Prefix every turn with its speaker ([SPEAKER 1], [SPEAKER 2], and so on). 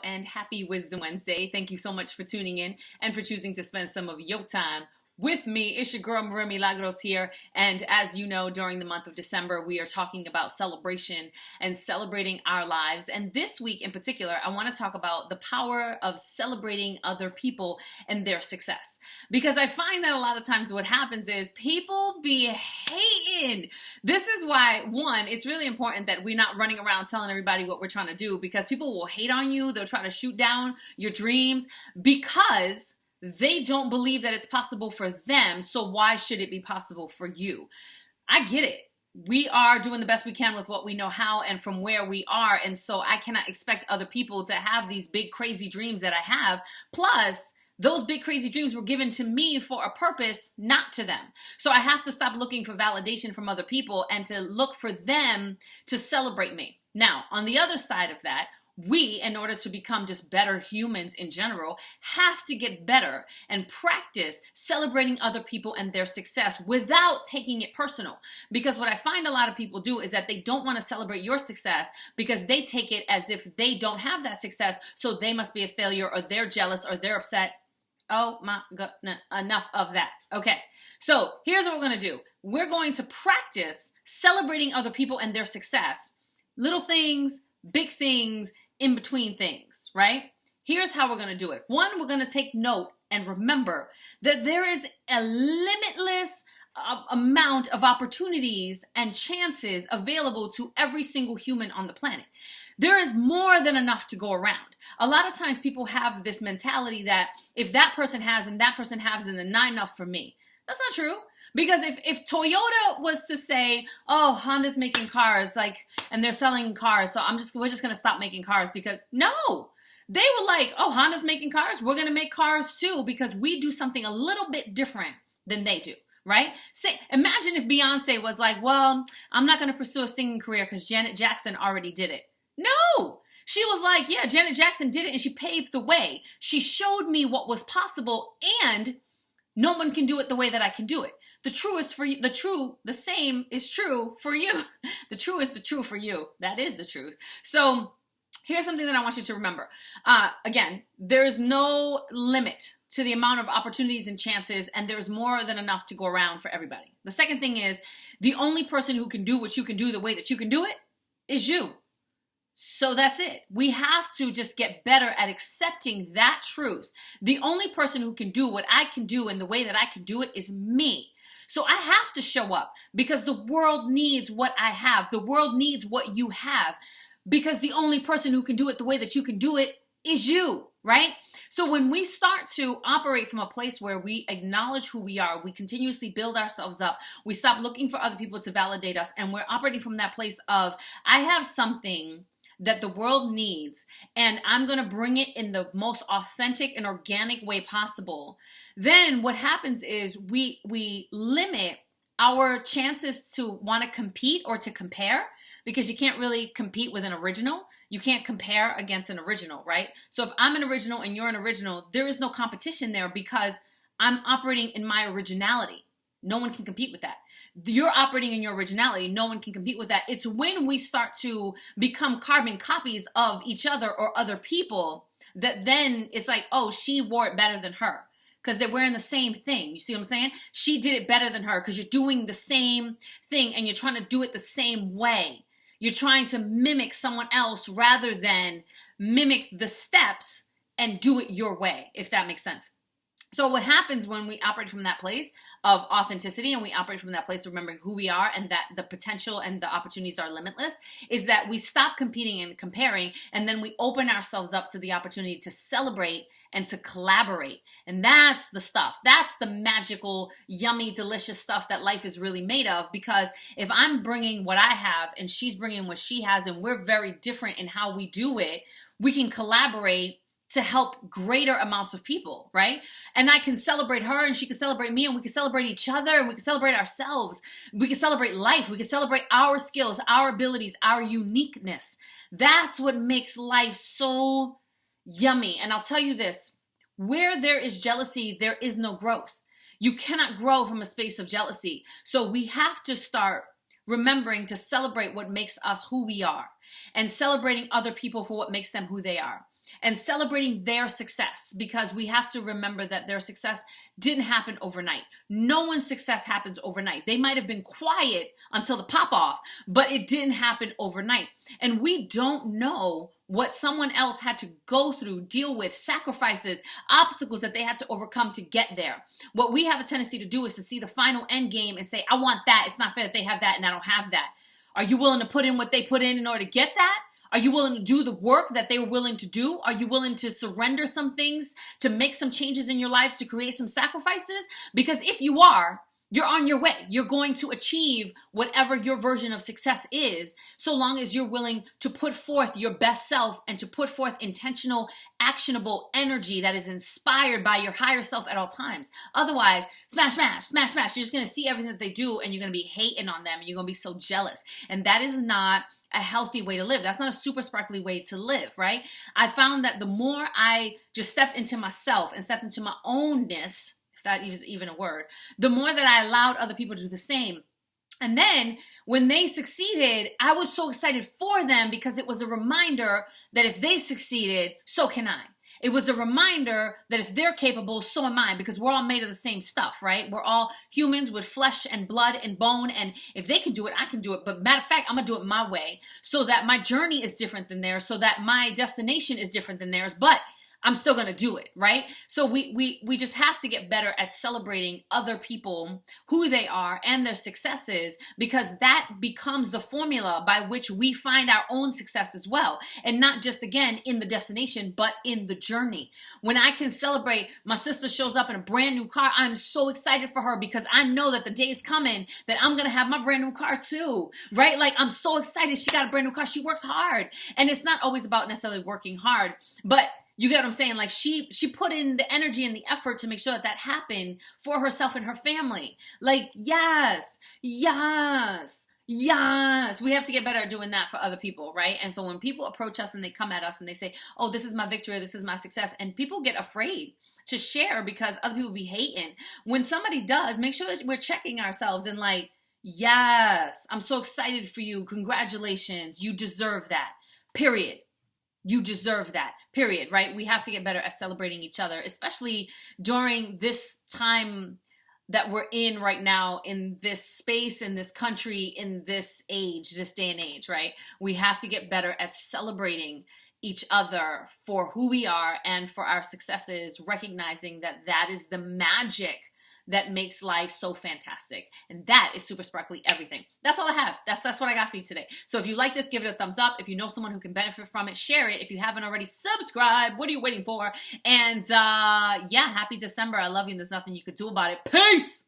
[SPEAKER 1] and happy Wisdom Wednesday. Thank you so much for tuning in and for choosing to spend some of your time with me. It's your girl, Milagros here. And as you know, during the month of December, we are talking about celebration and celebrating our lives. And this week in particular, I want to talk about the power of celebrating other people and their success. Because I find that a lot of times what happens is people be hating. This is why, one, it's really important that we're not running around telling everybody what we're trying to do, because people will hate on you. They'll try to shoot down your dreams because they don't believe that it's possible for them. So why should it be possible for you? I get it. We are doing the best we can with what we know how and from where we are. And so I cannot expect other people to have these big, crazy dreams that I have. Plus, those big, crazy dreams were given to me for a purpose, not to them. So I have to stop looking for validation from other people and to look for them to celebrate me. Now, on the other side of that, we, in order to become just better humans in general, have to get better and practice celebrating other people and their success without taking it personal. Because what I find a lot of people do is that they don't want to celebrate your success because they take it as if they don't have that success, so they must be a failure, or they're jealous, or they're upset. Oh my God, enough of that. Okay, so here's what we're going to do. We're going to practice celebrating other people and their success. Little things, big things, in between things, right? Here's how we're going to do it. One, we're going to take note and remember that there is a limitless amount of opportunities and chances available to every single human on the planet. There is more than enough to go around. A lot of times people have this mentality that if that person has and that person has, and then not enough for me. That's not true. Because if Toyota was to say, oh, Honda's making cars, and they're selling cars, so we're just going to stop making cars, because no, they were like, oh, Honda's making cars, we're going to make cars too, because we do something a little bit different than they do, right? Imagine if Beyonce was like, well, I'm not going to pursue a singing career because Janet Jackson already did it. No, she was like, yeah, Janet Jackson did it and she paved the way. She showed me what was possible, and no one can do it the way that I can do it. The true is for you. The same is true for you. The true is the true for you. That is the truth. So here's something that I want you to remember. Again, there's no limit to the amount of opportunities and chances, and there's more than enough to go around for everybody. The second thing is, the only person who can do what you can do the way that you can do it is you. So that's it. We have to just get better at accepting that truth. The only person who can do what I can do in the way that I can do it is me. So I have to show up because the world needs what I have. The world needs what you have, because the only person who can do it the way that you can do it is you, right? So when we start to operate from a place where we acknowledge who we are, we continuously build ourselves up, we stop looking for other people to validate us, and we're operating from that place of, I have something that the world needs, and I'm going to bring it in the most authentic and organic way possible. Then what happens is we limit our chances to want to compete or to compare, because you can't really compete with an original. You can't compare against an original, right? So if I'm an original and you're an original, there is no competition there because I'm operating in my originality. No one can compete with that. You're operating in your originality. No one can compete with that. It's when we start to become carbon copies of each other or other people that then it's like, oh, she wore it better than her because they're wearing the same thing. You see what I'm saying? She did it better than her because you're doing the same thing and you're trying to do it the same way. You're trying to mimic someone else rather than mimic the steps and do it your way, if that makes sense. So what happens when we operate from that place of authenticity and we operate from that place of remembering who we are and that the potential and the opportunities are limitless is that we stop competing and comparing, and then we open ourselves up to the opportunity to celebrate and to collaborate. And that's the stuff. That's the magical, yummy, delicious stuff that life is really made of, because if I'm bringing what I have and she's bringing what she has and we're very different in how we do it, we can collaborate to help greater amounts of people, right? And I can celebrate her and she can celebrate me, and we can celebrate each other, and we can celebrate ourselves. We can celebrate life. We can celebrate our skills, our abilities, our uniqueness. That's what makes life so yummy. And I'll tell you this, where there is jealousy, there is no growth. You cannot grow from a space of jealousy. So we have to start remembering to celebrate what makes us who we are and celebrating other people for what makes them who they are. and celebrating their success, because we have to remember that their success didn't happen overnight. No one's success happens overnight. They might have been quiet until the pop off, but it didn't happen overnight. And we don't know what someone else had to go through, deal with, sacrifices, obstacles that they had to overcome to get there. What we have a tendency to do is to see the final end game and say, I want that. It's not fair that they have that and I don't have that. Are you willing to put in what they put in order to get that? Are you willing to do the work that they were willing to do? Are you willing to surrender some things, to make some changes in your lives, to create some sacrifices? Because if you are, you're on your way. You're going to achieve whatever your version of success is, so long as you're willing to put forth your best self and to put forth intentional, actionable energy that is inspired by your higher self at all times. Otherwise, smash, smash, smash, smash. You're just going to see everything that they do and you're going to be hating on them and you're going to be so jealous. And that is not a healthy way to live. That's not a super sparkly way to live, right? I found that the more I just stepped into myself and stepped into my ownness, if that is even a word, the more that I allowed other people to do the same. And then when they succeeded, I was so excited for them because it was a reminder that if they succeeded, so can I. It was a reminder that if they're capable, so am I, because we're all made of the same stuff, right? We're all humans with flesh and blood and bone, and if they can do it, I can do it. But matter of fact, I'm going to do it my way so that my journey is different than theirs, so that my destination is different than theirs, but I'm still going to do it, right? So we just have to get better at celebrating other people, who they are, and their successes, because that becomes the formula by which we find our own success as well. And not just, again, in the destination, but in the journey. When I can celebrate, my sister shows up in a brand new car, I'm so excited for her because I know that the day is coming that I'm going to have my brand new car too, right? Like, I'm so excited she got a brand new car. She works hard. And it's not always about necessarily working hard, but you get what I'm saying? Like, she put in the energy and the effort to make sure that happened for herself and her family. Like, yes, yes, yes. We have to get better at doing that for other people, right? And so when people approach us and they come at us and they say, oh, this is my victory, this is my success, and people get afraid to share because other people be hating. When somebody does, make sure that we're checking ourselves and like, yes, I'm so excited for you. Congratulations. You deserve that. Period. You deserve that, period, right? We have to get better at celebrating each other, especially during this time that we're in right now, in this space, in this country, in this age, this day and age, right? We have to get better at celebrating each other for who we are and for our successes, recognizing that that is the magic that makes life so fantastic. And that is super sparkly everything. That's all I have. That's what I got for you today. So if you like this, give it a thumbs up. If you know someone who can benefit from it, share it. If you haven't already, subscribe. What are you waiting for? And yeah, happy December. I love you and there's nothing you could do about it. Peace!